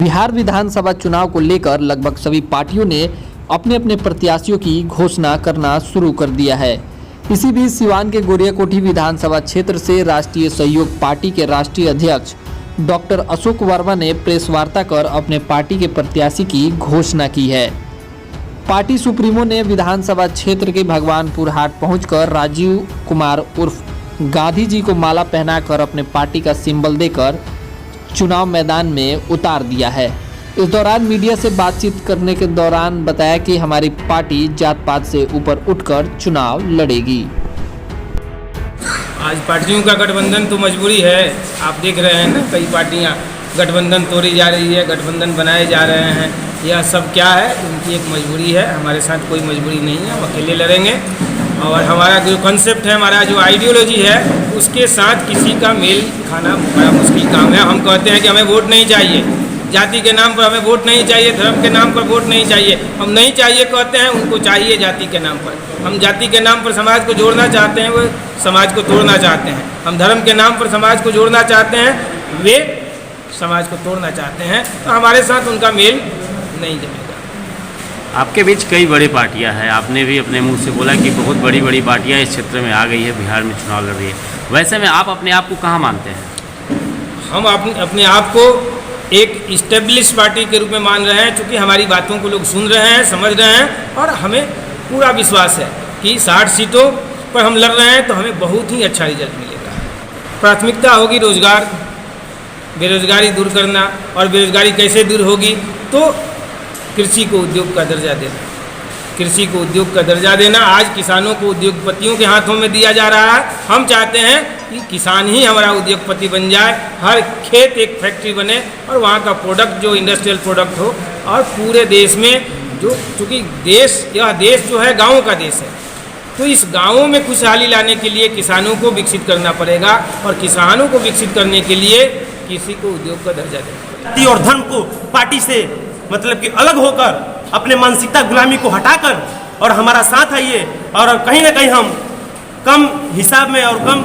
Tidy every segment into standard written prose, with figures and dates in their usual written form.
बिहार विधानसभा चुनाव को लेकर लगभग सभी पार्टियों ने अपने अपने प्रत्याशियों की घोषणा करना शुरू कर दिया है। इसी बीच सिवान के गोरियाकोठी विधानसभा क्षेत्र से राष्ट्रीय सहयोग पार्टी के राष्ट्रीय अध्यक्ष डॉक्टर अशोक वर्मा ने प्रेस वार्ता कर अपने पार्टी के प्रत्याशी की घोषणा की है। पार्टी सुप्रीमो ने विधानसभा क्षेत्र के भगवानपुर हाट पहुंचकर राजीव कुमार उर्फ गांधी जी को माला पहनाकर अपने पार्टी का सिंबल देकर चुनाव मैदान में उतार दिया है। इस दौरान मीडिया से बातचीत करने के दौरान बताया कि हमारी पार्टी जात पात से ऊपर उठकर चुनाव लड़ेगी। आज पार्टियों का गठबंधन तो मजबूरी है। आप देख रहे हैं ना, कई पार्टियां गठबंधन तोड़ी जा रही है, गठबंधन बनाए जा रहे हैं। यह सब क्या है? उनकी एक मजबूरी है। हमारे साथ कोई मजबूरी नहीं है, हम अकेले लड़ेंगे। और हमारा जो कॉन्सेप्ट है, हमारा जो आइडियोलॉजी है, उसके साथ किसी का मेल खाना बड़ा मुश्किल काम है। हम कहते हैं कि हमें वोट नहीं चाहिए, जाति के नाम पर हमें वोट नहीं चाहिए, धर्म के नाम पर वोट नहीं चाहिए। हम नहीं चाहिए कहते हैं, उनको चाहिए जाति के नाम पर। हम जाति के नाम पर समाज को जोड़ना चाहते हैं, वो समाज को तोड़ना चाहते हैं। हम धर्म के नाम पर समाज को जोड़ना चाहते हैं, वे समाज को तोड़ना चाहते हैं। तो हमारे साथ उनका मेल नहीं जमेगा। आपके बीच कई बड़ी पार्टियां हैं, आपने भी अपने मुंह से बोला कि बहुत बड़ी बड़ी पार्टियां इस क्षेत्र में आ गई है, बिहार में चुनाव लड़ रही है। वैसे में आप अपने आप को कहाँ मानते हैं? हम अपने आप को एक इस्टेब्लिश पार्टी के रूप में मान रहे हैं, क्योंकि हमारी बातों को लोग सुन रहे हैं, समझ रहे हैं। और हमें पूरा विश्वास है कि 60 सीटों पर हम लड़ रहे हैं तो हमें बहुत ही अच्छा रिजल्ट मिलेगा। प्राथमिकता होगी रोजगार, बेरोजगारी दूर करना। और बेरोजगारी कैसे दूर होगी? तो कृषि को उद्योग का दर्जा देना। कृषि को उद्योग का दर्जा देना। आज किसानों को उद्योगपतियों के हाथों में दिया जा रहा है। हम चाहते हैं कि किसान ही हमारा उद्योगपति बन जाए, हर खेत एक फैक्ट्री बने और वहाँ का प्रोडक्ट जो इंडस्ट्रियल प्रोडक्ट हो। और पूरे देश में जो, चूँकि यह देश जो है गाँवों का देश है, तो इस गाँवों में खुशहाली लाने के लिए किसानों को विकसित करना पड़ेगा। और किसानों को विकसित करने के लिए किसी को उद्योग का दर्जा देना। जाति और धर्म को पार्टी से मतलब कि अलग होकर अपने मानसिकता गुलामी को हटाकर और हमारा साथ आइए। और कहीं ना कहीं हम कम हिसाब में और कम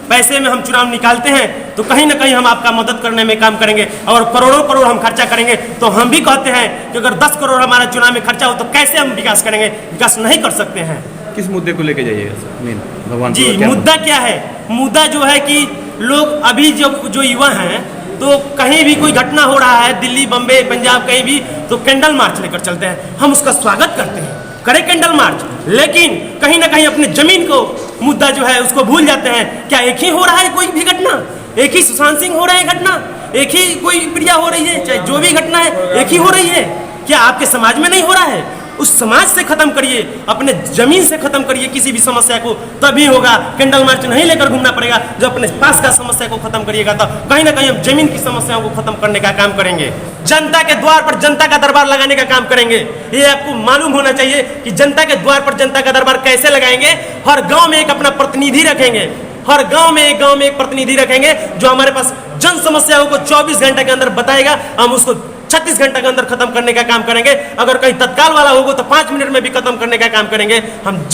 पैसे में हम चुनाव निकालते हैं, तो कहीं ना कहीं हम आपका मदद करने में काम करेंगे। और करोड़ों करोड़ हम खर्चा करेंगे, तो हम भी कहते हैं कि अगर 10 करोड़ हमारा चुनाव में खर्चा हो तो कैसे हम विकास करेंगे? विकास नहीं कर सकते हैं। किस मुद्दे को लेके जाइएगा मेन भगवान जी? मुद्दा क्या है? मुद्दा जो है कि लोग अभी जो युवा हैं, तो कहीं भी कोई घटना हो रहा है, दिल्ली, बम्बई, पंजाब, कहीं भी, तो कैंडल मार्च लेकर चलते हैं। हम उसका स्वागत करते हैं, करें कैंडल मार्च, लेकिन कहीं ना कहीं अपने जमीन को मुद्दा जो है उसको भूल जाते हैं। क्या एक ही हो रहा है कोई भी घटना? एक ही सुशांत सिंह हो रहा है घटना? एक ही कोई प्रिया हो रही है? चाहे जो भी घटना है एक ही हो रही है? क्या आपके समाज में नहीं हो रहा है? उस समाज से खत्म करिए, अपने जमीन से खत्म करिए किसी भी समस्या को, तभी होगा। कैंडल मार्च नहीं लेकर घूमना पड़ेगा। जब अपने पास का समस्या को खत्म करिएगा तो कहीं ना कहीं हम जमीन की समस्याओं को खत्म करने का काम करेंगे। जनता के द्वार पर जनता का दरबार लगाने का काम करेंगे। ये आपको मालूम होना चाहिए कि जनता के द्वार पर जनता का दरबार कैसे लगाएंगे। हर गाँव में एक अपना प्रतिनिधि रखेंगे, हर गाँव में एक प्रतिनिधि रखेंगे जो हमारे पास जन समस्याओं को 24 घंटे के अंदर बताएगा। हम उसको 36 घंटे के अंदर खत्म करने का काम करेंगे। अगर कहीं तत्काल वाला होगा तो 5 मिनट में भी खत्म करने का काम करेंगे। हम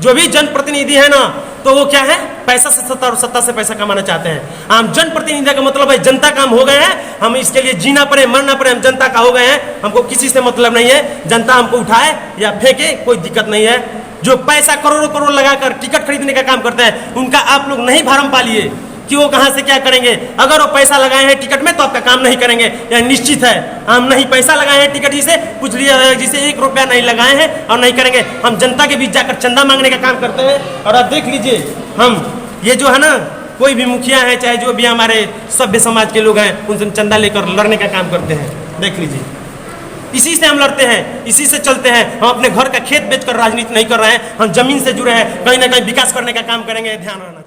जो भी जनप्रतिनिधि है ना, तो वो क्या है? पैसा से सत्ता और सत्ता से पैसा कमाना चाहते हैं। हम जनप्रतिनिधि का मतलब है जनता का हम हो गए हैं। हम इसके लिए जीना पड़े मरना पड़े, हम जनता का हो गए हैं। हमको किसी से मतलब नहीं है। जनता हमको उठाए या फेंके, कोई दिक्कत नहीं है। जो पैसा करोड़ों करोड़ लगाकर टिकट खरीदने का काम करते हैं, उनका आप लोग नहीं भरम पालिए कि वो कहाँ से क्या करेंगे। अगर वो पैसा लगाए हैं टिकट में तो आपका काम नहीं करेंगे, यह निश्चित है। हम नहीं पैसा लगाए हैं टिकट जिसे पूछ लिया, जिसे 1 रुपया नहीं लगाए हैं और नहीं करेंगे। हम जनता के बीच जाकर चंदा मांगने का काम करते हैं। और आप देख लीजिए, हम ये जो है ना, कोई भी मुखिया है, चाहे जो भी हमारे सभ्य समाज के लोग हैं, उनसे चंदा लेकर लड़ने का काम करते हैं। देख लीजिए, इसी से हम लड़ते हैं, इसी से चलते हैं। हम अपने घर का खेत बेचकर राजनीति नहीं कर रहे हैं। हम जमीन से जुड़े हैं, कहीं ना कहीं विकास करने का काम करेंगे। ध्यान रखना।